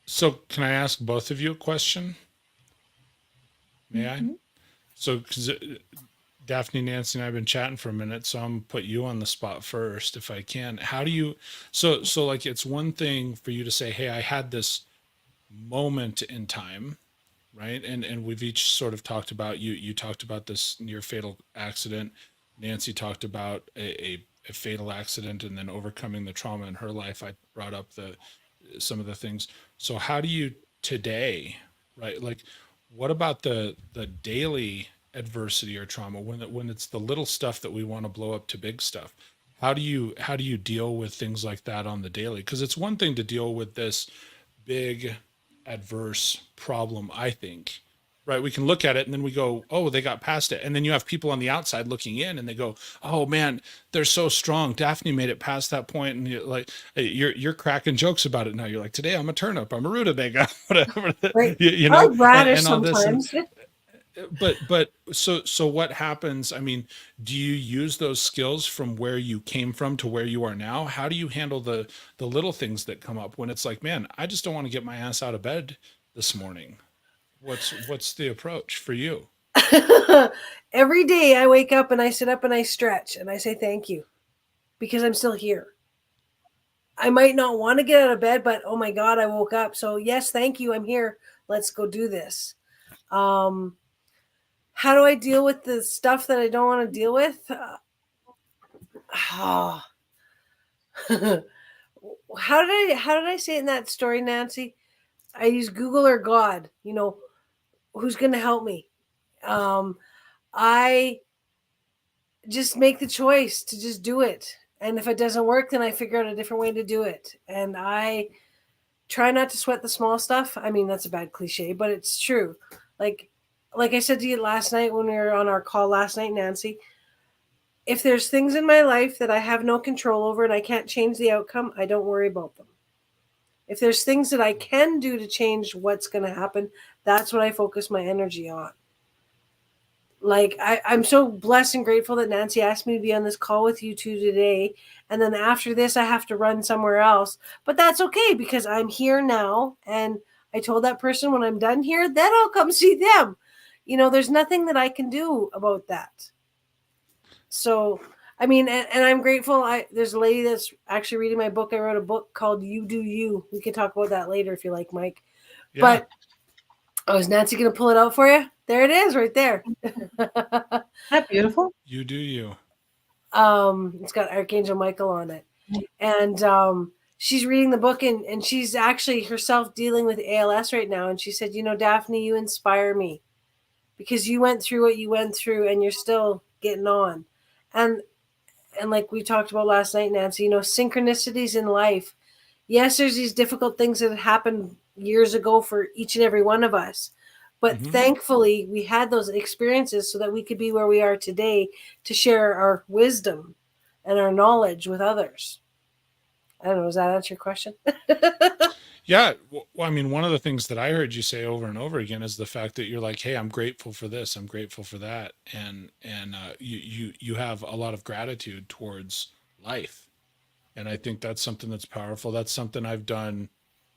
So can I ask both of you a question? May I? So, because Daphne, Nancy, and I've been chatting for a minute, so I'm gonna put you on the spot first, if I can. How do you? So like, it's one thing for you to say, "Hey, I had this moment in time," right? And we've each sort of talked about you. You talked about this near fatal accident. Nancy talked about a fatal accident and then overcoming the trauma in her life. I brought up some of the things. So how do you today, right? Like, what about the daily adversity or trauma when it's the little stuff that we want to blow up to big stuff? How do you deal with things like that on the daily? Because it's one thing to deal with this big adverse problem, I think, right? We can look at it and then we go, oh, they got past it. And then you have people on the outside looking in and they go, oh man, they're so strong. Daphne made it past that point. And you're like, you're cracking jokes about it now. You're like, today I'm a turnip, I'm a rutabaga, whatever, Right. you I know, like radish and all this. sometimes. But so what happens? I mean, do you use those skills from where you came from to where you are now? How do you handle the little things that come up when it's like, man, I just don't want to get my ass out of bed this morning? What's the approach for you? Every day I wake up and I sit up and I stretch and I say thank you because I'm still here. I might not want to get out of bed, but oh my God, I woke up. So yes, thank you. I'm here. Let's go do this. How do I deal with the stuff that I don't want to deal with? How did I say it in that story, Nancy? I use Google or God, who's going to help me. I just make the choice to just do it. And if it doesn't work, then I figure out a different way to do it. And I try not to sweat the small stuff. I mean, that's a bad cliche, but it's true. Like I said to you last night when we were on our call last night, Nancy, if there's things in my life that I have no control over and I can't change the outcome, I don't worry about them. If there's things that I can do to change what's going to happen, that's what I focus my energy on. Like, I'm so blessed and grateful that Nancy asked me to be on this call with you two today. And then after this, I have to run somewhere else. But that's okay because I'm here now. And I told that person when I'm done here, then I'll come see them. There's nothing that I can do about that. So, I mean, and I'm grateful. There's a lady that's actually reading my book. I wrote a book called You Do You. We can talk about that later if you like, Mike. Yeah. But, is Nancy going to pull it out for you? There it is right there. Isn't that beautiful? You Do You. It's got Archangel Michael on it. And she's reading the book and she's actually herself dealing with ALS right now. And she said, Daphne, you inspire me because you went through what you went through and you're still getting on. And like we talked about last night, Nancy, synchronicities in life. Yes, there's these difficult things that happened years ago for each and every one of us. But thankfully, we had those experiences so that we could be where we are today to share our wisdom and our knowledge with others. I don't know. Does that answer your question? Yeah. Well, I mean, one of the things that I heard you say over and over again is the fact that you're like, hey, I'm grateful for this. I'm grateful for that. And you have a lot of gratitude towards life. And I think that's something that's powerful. That's something I've done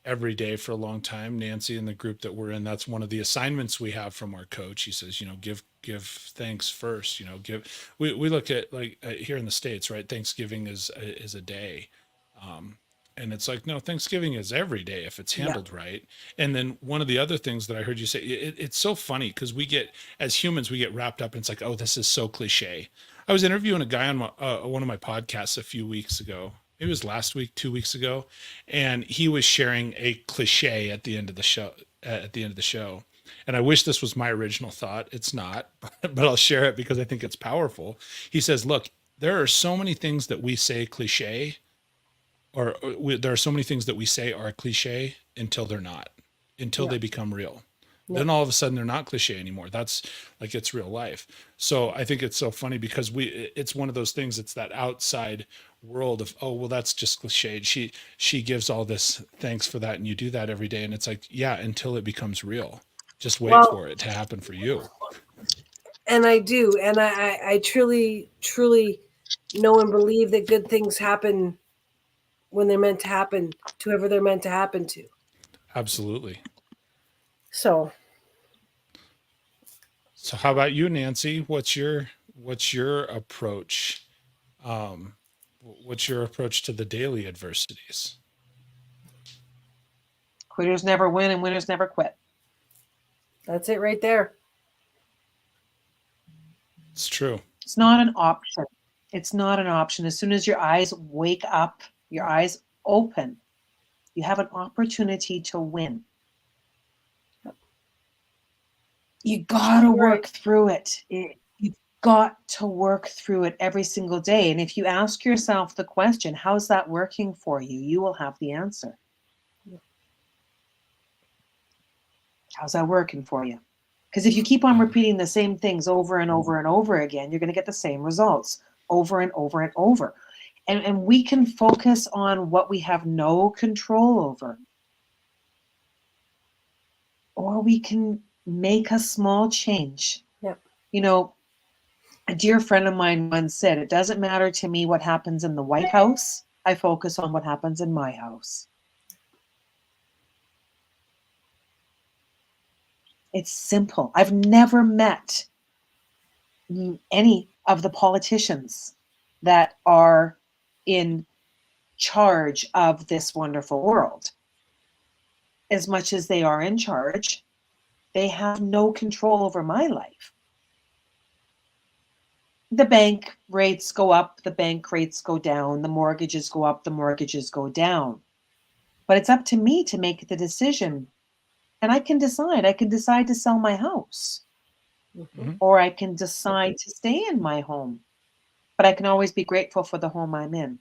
every day for a long time. Nancy and the group that we're in, that's one of the assignments we have from our coach. He says, give thanks first, we look at like here in the States, right? Thanksgiving is a day. And it's like, no, Thanksgiving is every day if it's handled right. And then one of the other things that I heard you say, it's so funny because as humans, we get wrapped up and it's like, oh, this is so cliche. I was interviewing a guy on one of my podcasts a few weeks ago. It was last week, 2 weeks ago. And he was sharing a cliche at the end of the show. And I wish this was my original thought. It's not, but I'll share it because I think it's powerful. He says, look, there are so many things that we say cliche, there are so many things that we say are cliche until they're not, until they become real. Then all of a sudden they're not cliche anymore. That's like, it's real life. So I think it's so funny because it's one of those things, it's that outside world of, oh, well, that's just cliched. She gives all this thanks for that. And you do that every day. And it's like, yeah, until it becomes real, just wait for it to happen for you. And I do. And I truly, truly know and believe that good things happen when they're meant to happen to whoever they're meant to happen to. Absolutely. So So how about you, Nancy? What's your approach? What's your approach to the daily adversities? Quitters never win and winners never quit. that's it right there. It's true. It's not an option. It's not an option. As soon as your eyes wake up, your eyes open, you have an opportunity to win. You gotta work through it. You've got to work through it every single day. And if you ask yourself the question, how's that working for you? You will have the answer. How's that working for you? Because if you keep on repeating the same things over and over and over again, you're going to get the same results over and over and over. And we can focus on what we have no control over. Or we can make a small change. Yep. You know, a dear friend of mine once said, it doesn't matter to me what happens in the White House. I focus on what happens in my house. It's simple. I've never met any of the politicians that are in charge of this wonderful world. As much as they are in charge, they have no control over my life. The bank rates go up, the bank rates go down, the mortgages go up, the mortgages go down. But it's up to me to make the decision. And I can decide to sell my house, or I can decide to stay in my home, but I can always be grateful for the home I'm in.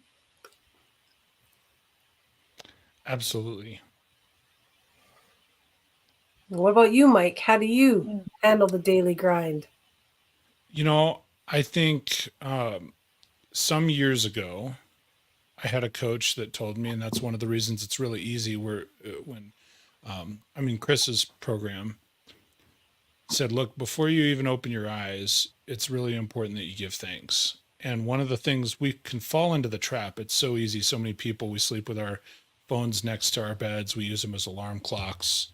Absolutely. What about you, Mike? How do you handle the daily grind? You know, I think some years ago, I had a coach that told me, and that's one of the reasons it's really easy Chris's program said, look, before you even open your eyes, it's really important that you give thanks. And one of the things we can fall into the trap, it's so easy. So many people, we sleep with our phones next to our beds. We use them as alarm clocks.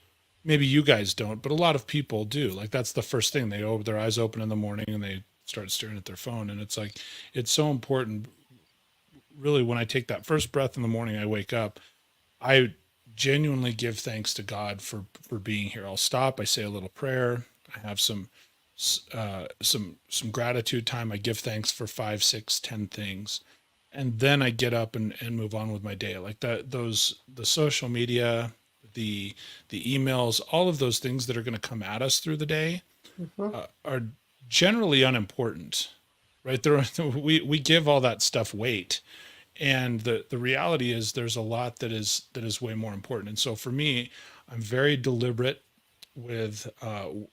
Maybe you guys don't, but a lot of people do. Like that's the first thing they open, their eyes open in the morning and they start staring at their phone. And it's like, it's so important. Really, when I take that first breath in the morning, I wake up, I genuinely give thanks to God for being here. I'll stop. I say a little prayer. I have some gratitude time. I give thanks for 5, 6, 10 things. And then I get up and move on with my day. Like the social media, the emails, all of those things that are going to come at us through the day are generally unimportant, right? We give all that stuff weight. And the reality is there's a lot that is way more important. And so for me, I'm very deliberate with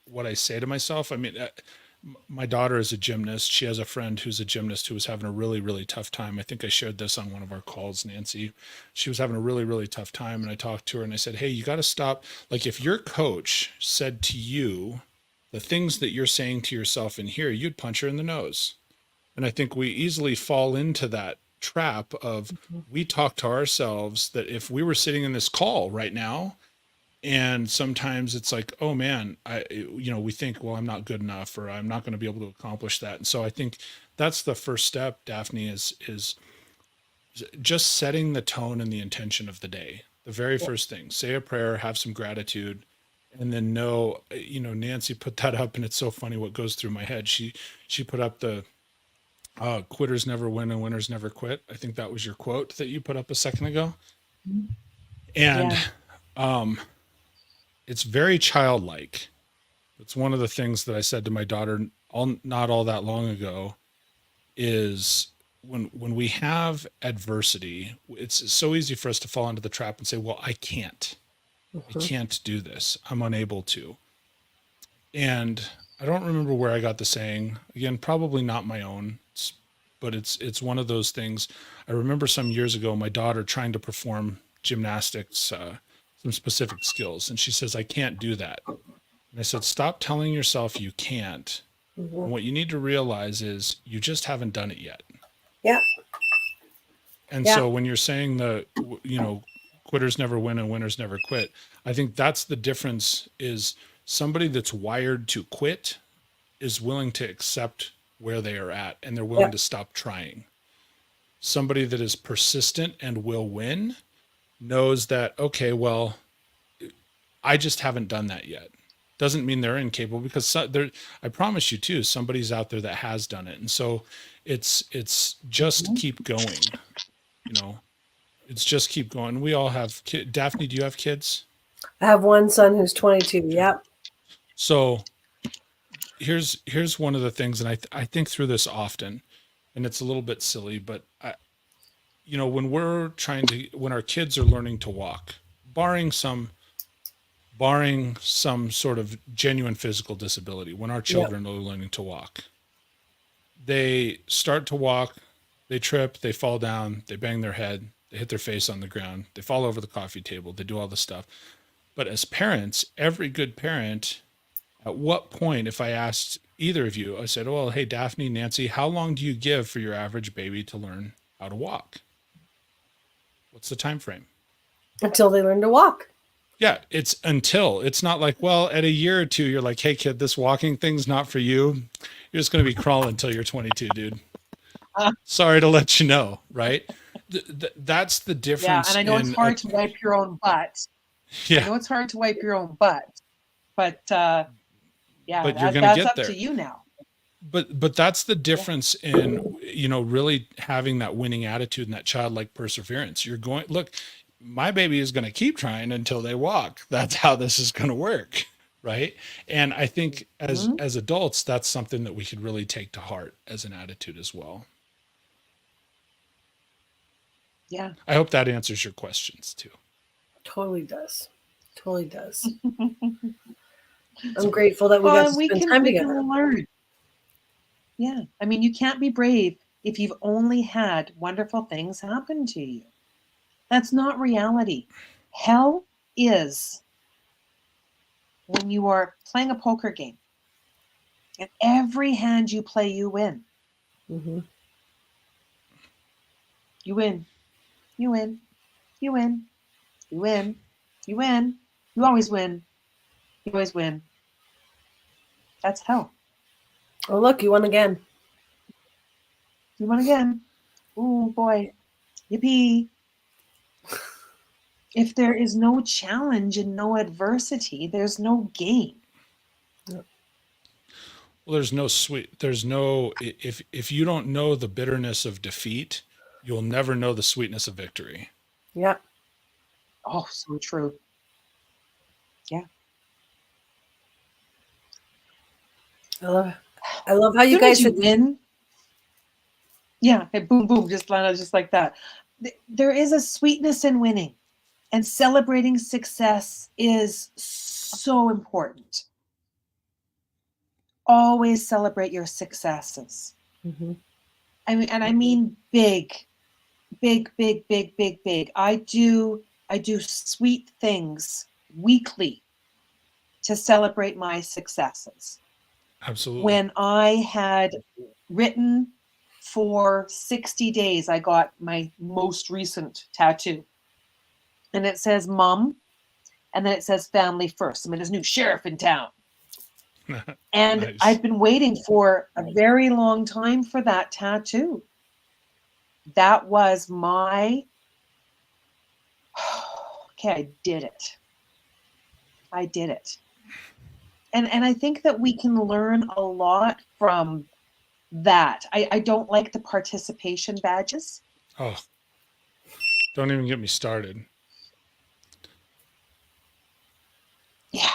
what I say to myself. I mean, my daughter is a gymnast. She has a friend who's a gymnast who was having a really, really tough time. I think I shared this on one of our calls, Nancy. She was having a really, really tough time. And I talked to her and I said, hey, you got to stop. Like if your coach said to you the things that you're saying to yourself in here, you'd punch her in the nose. And I think we easily fall into that trap of we talk to ourselves that if we were sitting in this call right now and sometimes it's like, oh man, we think, well, I'm not good enough or I'm not going to be able to accomplish that. And so I think that's the first step, Daphne, is just setting the tone and the intention of the day. The very first thing, say a prayer, have some gratitude, and then know, Nancy put that up and it's so funny what goes through my head. She put up the quitters never win and winners never quit. I think that was your quote that you put up a second ago. And it's very childlike. It's one of the things that I said to my daughter not all that long ago is when we have adversity, it's so easy for us to fall into the trap and say, well, I can't do this. I'm unable to. And I don't remember where I got the saying. Again, probably not my own, but it's one of those things. I remember some years ago, my daughter trying to perform gymnastics, some specific skills. And she says, I can't do that. And I said, stop telling yourself you can't And Mhm. what you need to realize is you just haven't done it yet. Yeah. And Yeah. so when you're saying quitters never win and winners never quit, I think that's the difference. Is somebody that's wired to quit is willing to accept where they are at and they're willing Yeah. to stop trying. Somebody that is persistent and will win knows that, okay, well, I just haven't done that yet. Doesn't mean they're incapable, because I promise you too, somebody's out there that has done it. And so it's just keep going, you know, it's just keep going. We all have Daphne, do you have kids? I have one son who's 22. Yep. So here's one of the things, and I think through this often, and it's a little bit silly, but when when our kids are learning to walk, barring some sort of genuine physical disability, when our Yep. children are learning to walk, they start to walk, they trip, they fall down, they bang their head, they hit their face on the ground, they fall over the coffee table, they do all this stuff. But as parents, every good parent, at what point, if I asked either of you, I said, well, hey, Daphne, Nancy, how long do you give for your average baby to learn how to walk? What's the time frame? Until they learn to walk. Yeah, it's not like, well, at a year or two, you're like, hey, kid, this walking thing's not for you. You're just going to be crawling until you're 22, dude. Sorry to let you know, right? That's the difference. Yeah, and I know it's hard to wipe your own butt. Yeah. I know it's hard to wipe your own butt, but yeah, but you're going to that's get up there. to you now. But that's the difference in, really having that winning attitude and that childlike perseverance. You're going, look, my baby is going to keep trying until they walk. That's how this is going to work. Right. And I think as adults, that's something that we could really take to heart as an attitude as well. Yeah. I hope that answers your questions too. Totally does. Totally does. I'm grateful that we got to spend time together. Learn. Yeah. I mean, you can't be brave if you've only had wonderful things happen to you. That's not reality. Hell is when you are playing a poker game and every hand you play, you win. Mm-hmm. You win. You win. You win. You win. You win. You always win. You always win. That's hell. Oh, look, you won again. You won again. Oh, boy. Yippee. If there is no challenge and no adversity, there's no gain. Well, there's no if you don't know the bitterness of defeat, you'll never know the sweetness of victory. Yeah. Oh, so true. Yeah. I love how you guys win. Yeah, hey, boom, boom, just like that. There is a sweetness in winning, and celebrating success is so important. Always celebrate your successes. Mm-hmm. I mean big. I do sweet things weekly to celebrate my successes. Absolutely. When I had written for 60 days, I got my most recent tattoo. And it says Mom, and then it says family first. I'm his new sheriff in town. And nice. I've been waiting for a very long time for that tattoo. That was my, okay, I did it. And I think that we can learn a lot from that. I don't like the participation badges. Oh, don't even get me started. Yeah.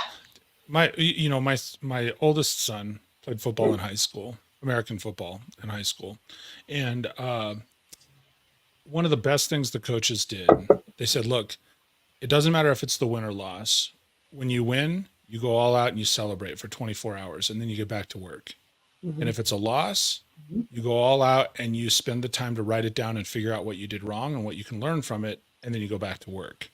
My oldest son played football in high school, American football in high school. And one of the best things the coaches did, they said, look, it doesn't matter if it's the win or loss. When you win, you go all out and you celebrate for 24 hours and then you get back to work. Mm-hmm. And if it's a loss, you go all out and you spend the time to write it down and figure out what you did wrong and what you can learn from it. And then you go back to work.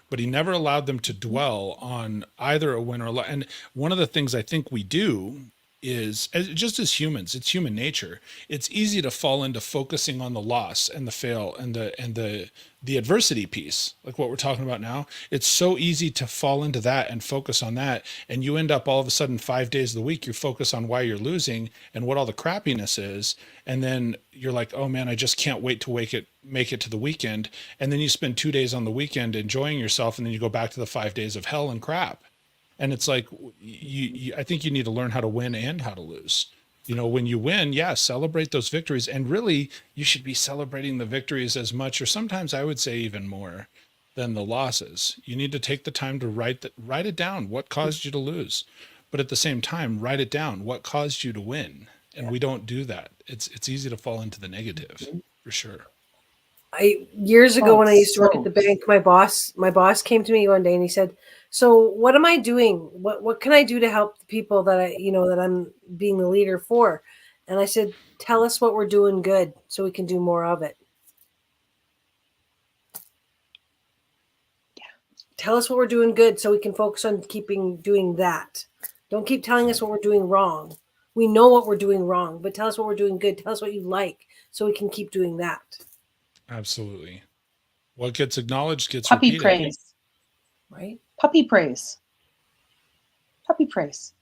But he never allowed them to dwell on either a win or a loss. And one of the things I think we do is just as humans, it's human nature. It's easy to fall into focusing on the loss and the fail and the adversity piece, like what we're talking about now. It's so easy to fall into that and focus on that, and you end up all of a sudden 5 days of the week you focus on why you're losing and what all the crappiness is, and then you're like, oh man, I just can't wait to make it to the weekend, and then you spend 2 days on the weekend enjoying yourself, and then you go back to the 5 days of hell and crap. And it's like, I think you need to learn how to win and how to lose. When you win, yeah, celebrate those victories. And really, you should be celebrating the victories as much, or sometimes I would say even more, than the losses. You need to take the time to write it down, what caused you to lose. But at the same time, write it down, what caused you to win. And we don't do that. It's easy to fall into the negative, for sure. Years ago when I used to work at the bank, my boss came to me one day and he said, so what am I doing? What can I do to help the people that that I'm being the leader for? And I said, tell us what we're doing good so we can do more of it. Yeah. Tell us what we're doing good so we can focus on doing that. Don't keep telling us what we're doing wrong. We know what we're doing wrong, but tell us what we're doing good. Tell us what you like so we can keep doing that. Absolutely. What gets acknowledged gets Puppy repeated. praise. Right? Puppy praise. Puppy praise.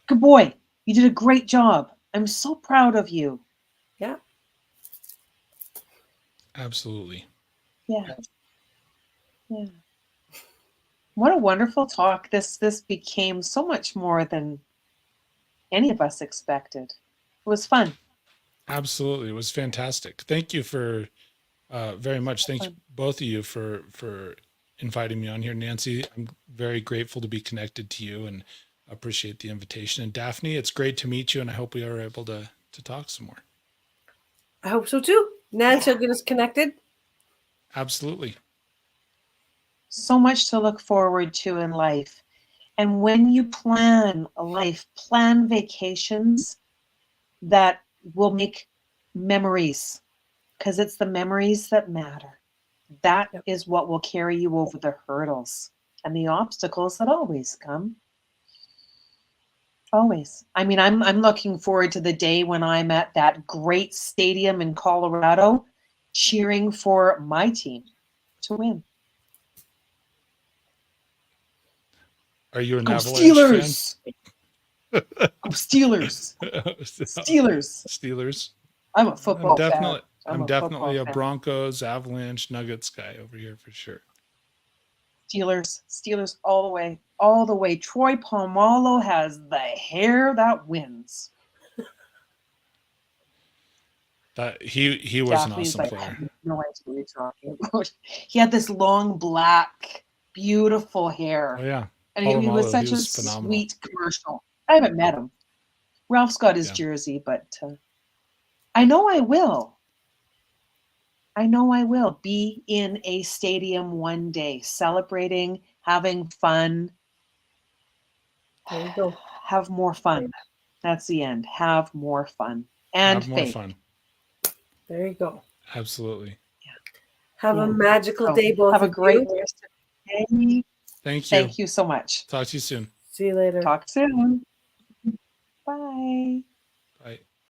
Good boy. You did a great job. I'm so proud of you. Yeah. Absolutely. Yeah. Yeah. What a wonderful talk. This became so much more than any of us expected. It was fun. Absolutely. It was fantastic. Thank you for very much. Thank you, both of you, for inviting me on here. Nancy, I'm very grateful to be connected to you and appreciate the invitation. And Daphne, it's great to meet you, and I hope we are able to talk some more. I hope so too. Nancy will get us connected. Absolutely. So much to look forward to in life. And when you plan a life, plan vacations that will make memories, because it's the memories that matter. That is what will carry you over the hurdles and the obstacles that always come. Always. I mean, I'm looking forward to the day when I'm at that great stadium in Colorado cheering for my team to win. Are you an Go Avalanche Steelers! fan? Go Steelers! Steelers! Steelers. I'm a football fan. I'm definitely a fan. Broncos, Avalanche, Nuggets guy over here for sure. Steelers all the way. All the way. Troy Polamalu has the hair that wins. That he was an awesome player. I have no idea what you're talking about. He had this long, black, beautiful hair. Oh yeah. And he was such a sweet commercial. I haven't met him. Ralph's got his jersey, but I know I will. I know I will be in a stadium one day, celebrating, having fun. There you go. Have more fun. That's the end. Have more fun. And have more fun. There you go. Absolutely. Yeah. Have a magical day, both. Have a great rest of the day. Thank you. Thank you so much. Talk to you soon. See you later. Talk soon. Bye.